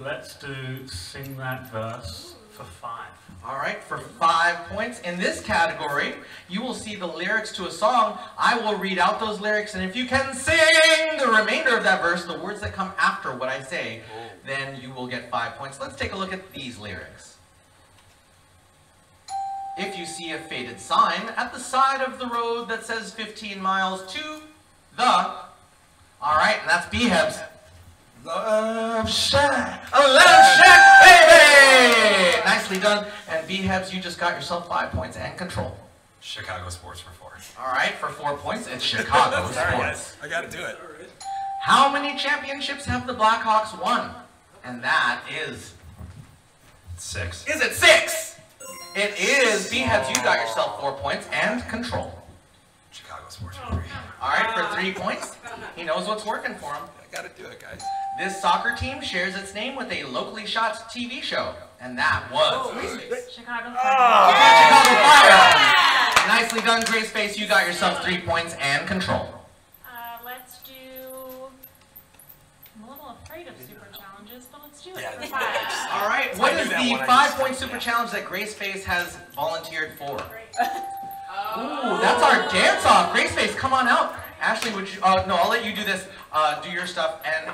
Let's do Sing That Verse for 5. All right, for 5 points. In this category, you will see the lyrics to a song. I will read out those lyrics, and if you can sing the remainder of that verse, the words that come after what I say, then you will get 5 points. Let's take a look at these lyrics. If you see a faded sign at the side of the road that says 15 miles to the... All right, and that's B-Hebs. Love Shack, a Love Shack, baby! Nicely done. And B-Hebs, you just got yourself 5 points and control. Chicago sports for 4. All right, for 4 points, it's Chicago sports. I gotta do it. How many championships have the Blackhawks won? And that is... 6. Is it 6? It is. B-Hebs, you got yourself 4 points and control. Chicago sports for 3. All right, for 3 points. He knows what's working for him. I gotta do it, guys. This soccer team shares its name with a locally shot TV show, and that was Chicago Chicago Fire. Nicely done, Grace Face. You got yourself 3 points and control. Let's do... I'm a little afraid of super challenges, but let's do it Yeah, for 5. All right, what is the 5-point super challenge that Grace Face has volunteered for? Ooh, that's our dance-off. Grace Face, come on out. Ashley, would you... no, I'll let you do this. Do your stuff. And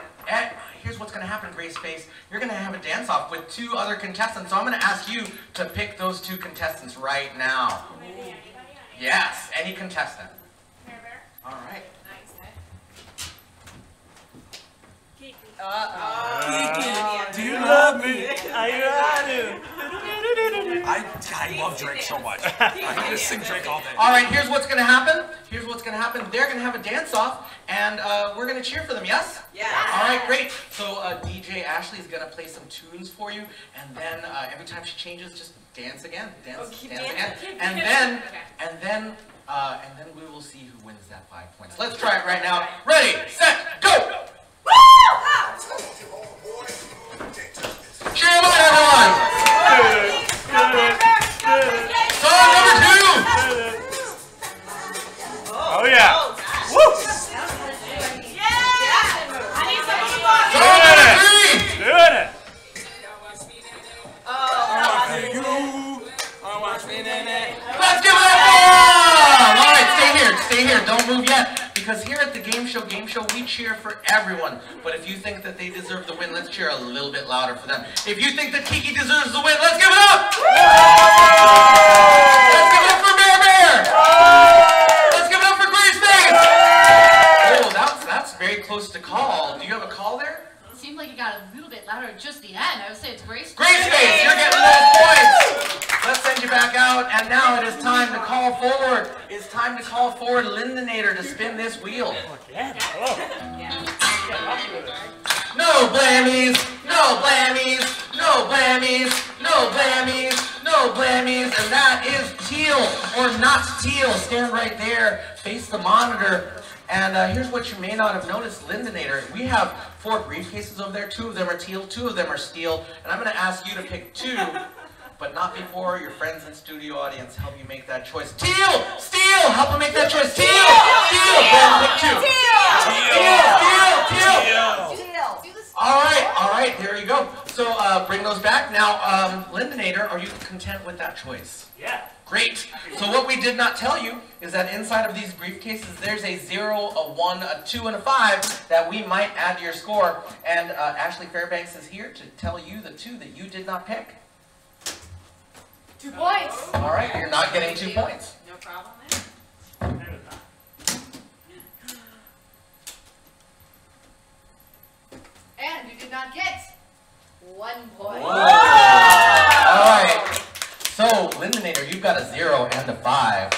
here's what's going to happen, Grace Face. You're going to have a dance-off with 2 other contestants. So I'm going to ask you to pick those 2 contestants right now. Yes, any contestant. All right. Do you love me? I do. I love Drake so much. I can just sing Drake all day. All right, here's what's going to happen. Here's what's going to happen. They're going to have a dance-off, and we're going to cheer for them, yes? Yeah. All right, great. So DJ Ashley is going to play some tunes for you, and then every time she changes, just dance again. Dance again. And then we will see who wins that 5 points. Let's try it right now. Ready, set, go! Cheer them on, everyone! Song number 2! Oh yeah! Woo! Song number 3! Doing it! Let's give it up! All right, stay here, don't move yet. Because here at the Game Show, we cheer for everyone. But if you think that they deserve the win, let's cheer a little bit louder for them. If you think that Kiki deserves the win, let's give it up! Let's give it up for Bear Bear! Let's give it up for Grace Face! Oh, that's very close to call. Do you have a call there? It seemed like it got a little bit louder at just the end. I would say it's Grace. Grace Face, you're getting those points! Let's send you back out, and now it is time to call forward. It's time to call forward Lindinator to spin this wheel. No blammies, no blammies, no blammies, no blammies, no blammies, and that is teal or not teal. Stand right there, face the monitor. And here's what you may not have noticed, Lindinator. We have 4 briefcases over there. 2 of them are teal, 2 of them are steel. And I'm going to ask you to pick 2. But not before your friends and studio audience help you make that choice. Teal! Steel! Help them make that choice. Teal! Teal! Teal! All right, there you go. So bring those back. Now, Lindinator, are you content with that choice? Yeah. Great. So what we did not tell you is that inside of these briefcases, there's a 0, a 1, a 2, and a 5 that we might add to your score. And Ashley Fairbanks is here to tell you the 2 that you did not pick. 2 points. All right, you're not getting 2 points. No problem there. And you did not get 1 point. All right. So, Lindinator, you've got a 0 and a 5.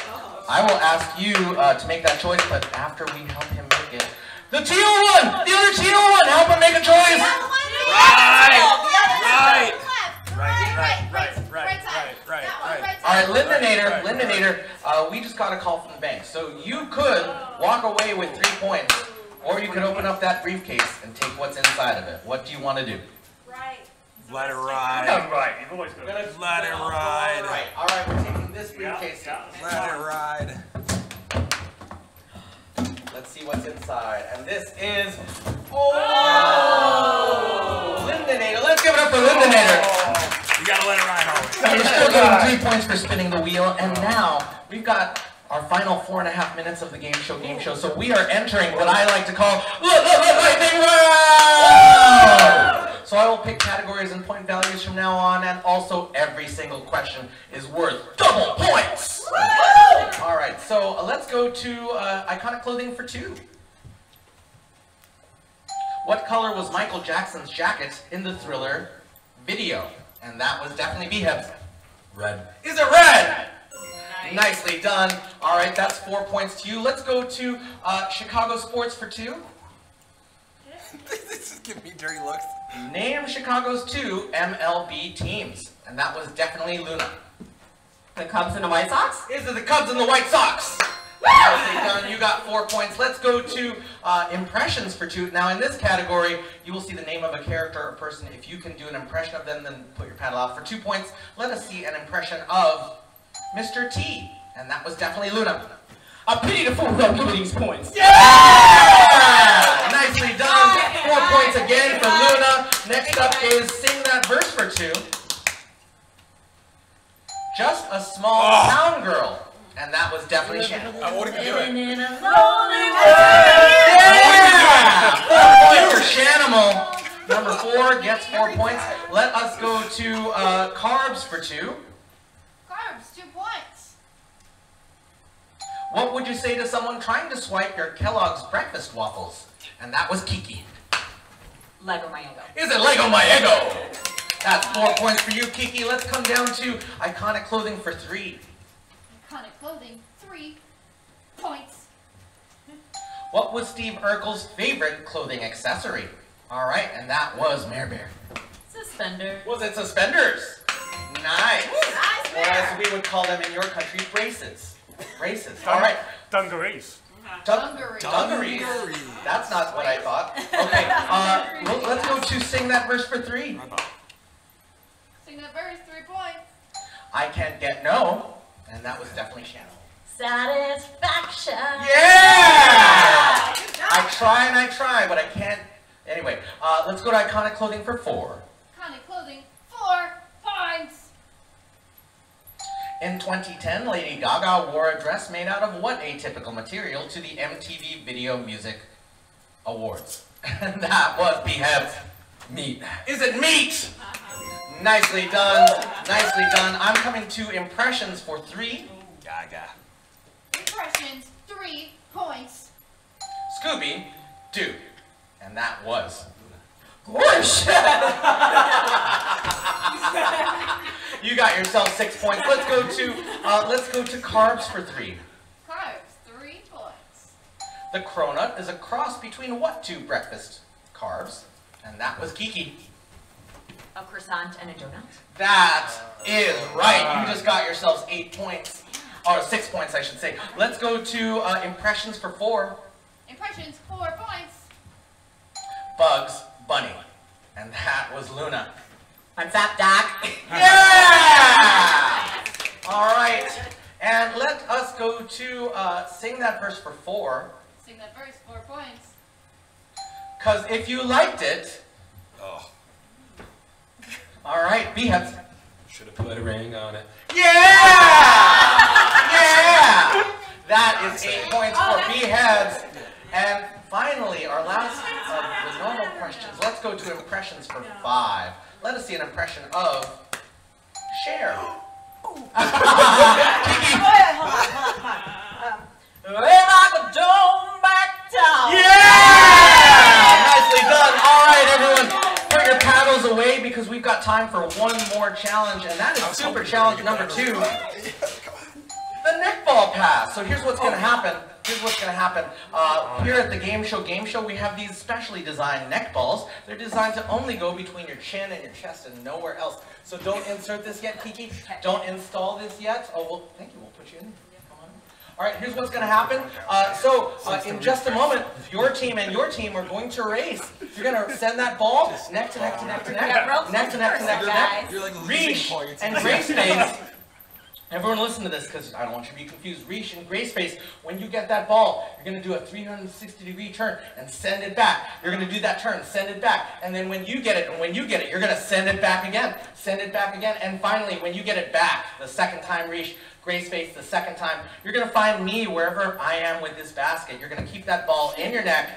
I will ask you to make that choice, but after we help him make it. The teal one! The other teal one! Help him make a choice! Right. All right, Lindinator, we just got a call from the bank. So you could walk away with 3 points, or you could open up that briefcase and take what's inside of it. What do you want to do? Let it ride. Done right. You've always got it. Let it ride. All right, we're taking this briefcase. Yeah. Let it ride. This is, Lindinator. Let's give it up for Lindinator. You gotta let it ride always. You're still getting 3 points for spinning the wheel, and now we've got our final 4.5 minutes of the Game Show. So we are entering what I like to call Lightning Round! So I will pick categories and point values from now on, and also every single question is worth double points! All right, so let's go to iconic clothing for 2. What color was Michael Jackson's jacket in the Thriller video? And that was definitely B-Hebs. Red. Is it red? Nicely done. All right, that's 4 points to you. Let's go to Chicago sports for 2. This is giving me dirty looks. Name Chicago's 2 MLB teams. And that was definitely Luna. The Cubs and the White Sox? Is it the Cubs and the White Sox? Nicely done. You got 4 points. Let's go to impressions for 2. Now, in this category, you will see the name of a character or person. If you can do an impression of them, then put your paddle out for 2 points. Let us see an impression of Mr. T. And that was definitely Luna. I pity the fool who don't give me these points. Yeah! Nicely done. 4 points again for Luna. Next up is Sing That Verse for 2. Just a small town girl. And that was definitely Shannon. I won't even do it. Yeah! 4 points for Shanimal. Number 4 gets 4 points. Let us go to Carbs for 2. Carbs, 2 points. What would you say to someone trying to swipe your Kellogg's breakfast waffles? And that was Kiki. Lego my ego. Is it Lego My Ego? That's 4 points for you, Kiki. Let's come down to iconic clothing for 3. Iconic clothing, 3 points. What was Steve Urkel's favorite clothing accessory? All right, and that was Mare Bear. Suspenders. Was it suspenders? Nice. Nice, Or as we would call them in your country, braces. Braces. All right. Dungarees. Dungarees. That's not what I thought. Okay, let's go to Sing That Verse for 3. Sing that verse, 3 points. I Can't Get No, and that was definitely Shannon. Satisfaction. Yeah! I try, but I can't. Anyway, let's go to iconic clothing for 4. Iconic clothing, 4 points. In 2010, Lady Gaga wore a dress made out of what atypical material to the MTV Video Music Awards? And that was B-Hebs. Meat. Is it meat? Nicely done. Nicely done. I'm coming to impressions for 3. Gaga. Impressions, 3 points. Scooby Doo. And that was Gosh! You got yourself 6 points. Let's go to carbs for 3. Carbs, 3 points. The cronut is a cross between what 2 breakfast carbs? And that was Kiki. A croissant and a donut. That is right. You just got yourselves 8 points. Or 6 points, I should say. Let's go to impressions for 4. Impressions, 4 points. Bugs Bunny. And that was Luna. What's up, Doc? Yeah! All right. And let us go to Sing That Verse for 4. Sing that verse, 4 points. Because if you liked it... Oh. All right, B-Hebs. Should have put a ring on it. Yeah! Yeah! That is 8 points for B-Hebs. And finally, our last of the normal questions. Let's go to impressions for 5. Let us see an impression of Cher. Kiki. Yeah! Nicely done. All right, everyone. Put your paddles away because we've got time for one more challenge, and that is Super Challenge number 2. The neckball pass. So here's what's going to happen. Here at the Gameshow, we have these specially designed neck balls. They're designed to only go between your chin and your chest and nowhere else. So don't insert this yet, Kiki. Don't install this yet. Oh, well, thank you. We'll put you in. Come on. All right, here's what's going to happen. In just a moment, your team and your team are going to race. You're going to send that ball neck to neck to neck to neck. Neck to neck to neck to neck. Reach and race phase. Everyone listen to this because I don't want you to be confused. Reach and Graceface, when you get that ball, you're going to do a 360-degree turn and send it back. You're going to do that turn, send it back. And then when you get it, you're going to send it back again. Send it back again. And finally, when you get it back, the second time, Reach, Graceface, the second time, you're going to find me wherever I am with this basket. You're going to keep that ball in your neck.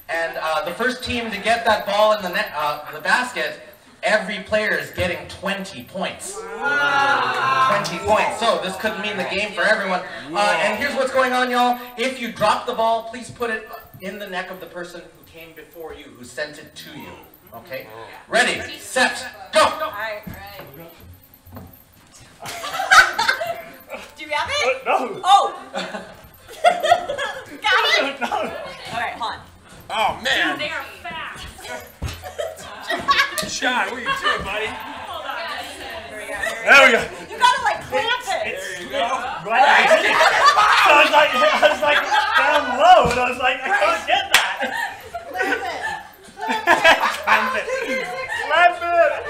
And the first team to get that ball in the basket, every player is getting 20 points. 20 points. So this could mean the game for everyone. And here's what's going on, y'all. If you drop the ball, please put it in the neck of the person who came before you, who sent it to you. Okay? Ready, set, go! Alright. Do you have it? No. Oh! Got it? No. Alright, hold on. Oh, man. They are fast. Sean, what are you doing, buddy? Hold on. There we go. You gotta like clamp it. There you go. Right, I did it. So I was like down low, and I was like, I can't get that. Clamp it. Clamp it. Clamp it.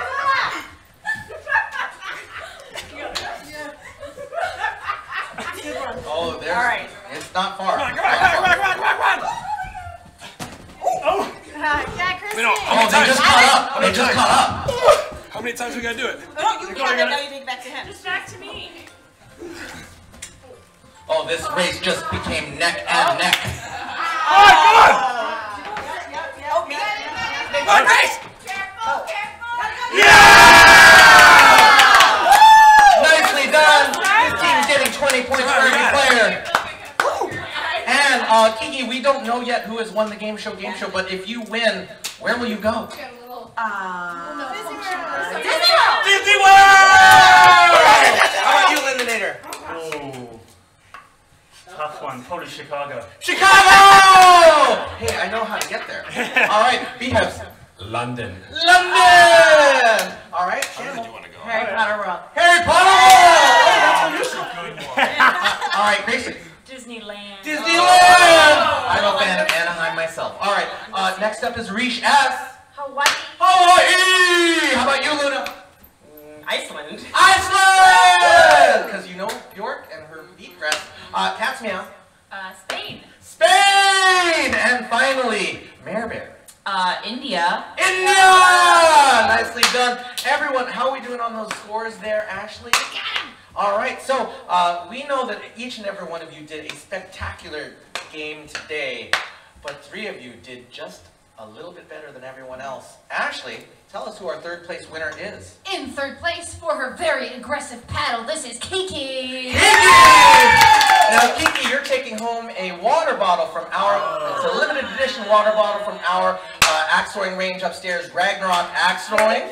Oh, there's, All right. it's not far. Come on. Oh. Yeah, Christy. We don't- Oh, they just caught up. They just caught up. How many times we gotta do it? No, you have it. Now you take it back to him. Just back to me. Oh, this race just became neck and neck. Oh, God. Oh, me. One race! Careful. Nicely done. This team's getting 20 points for every player. And Kiki, we don't know yet who has won the Game Show, but if you win, where will you go? Get a little. Disney World. Disney World! How about you, Eliminator? Oh. Tough one. Probably Chicago. Chicago! Hey, I know how to get there. All right, Beehives. London. London! All right, I really do want to go. Harry Potter World. Harry Potter! You're so good, boy. All right, Gracie. Disneyland. Disneyland! I'm a fan of Anaheim myself. All right, next up is Reesh S. Hawaii. Hawaii! How about you, Luna? Iceland. Iceland! Because you know Bjork and her beat dress. Cat's Meow. Spain. Spain! And finally, Mare Bear. India. India! Nicely done. Everyone, how are we doing on those scores there, Ashley? All right, so we know that each and every one of you did a spectacular game today, but 3 of you did just a little bit better than everyone else. Ashley, tell us who our third place winner is. In third place for her very aggressive paddle, this is Kiki. Kiki! Now, Kiki, you're taking home a water bottle from it's a limited edition water bottle from our axe throwing range upstairs, Ragnarok Axe Throwing.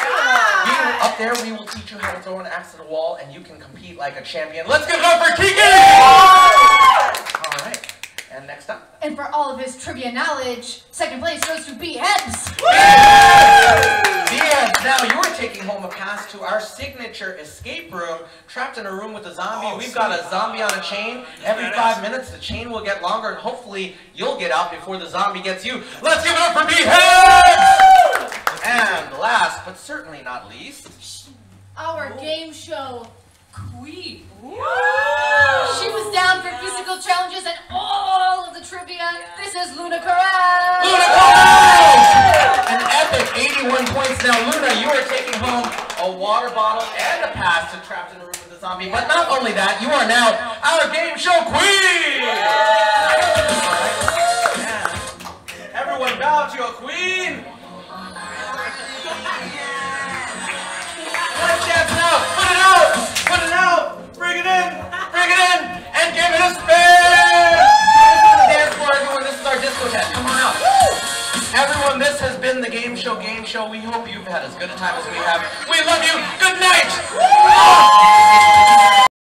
Up there, we will teach you how to throw an axe to the wall, and you can compete like a champion. Let's give it up for Kiki! All right, and next up. And for all of his trivia knowledge, second place goes to B-Heads. Yeah, now you are taking home a pass to our signature escape room, trapped in a room with a zombie. Oh, We've got a zombie on a chain. Every 5 minutes, the chain will get longer, and hopefully you'll get out before the zombie gets you. Let's give it up for B-Heads! And last, but certainly not least, Our game show Queen. She was down for physical challenges and all of the trivia. This is Luna Corral. Luna Corral! An epic 81 points. Now, Luna, you are taking home a water bottle and a pass to Trapped in a Room with the Zombie. But not only that, you are now our game show queen! And everyone bow to a queen! Let's dance now! Put it out! Put it out! Bring it in! Bring it in! And give it a spin! Dance floor, everyone. This is our discotheque. Come on out. Everyone, this has been the Game Show. We hope you've had as good a time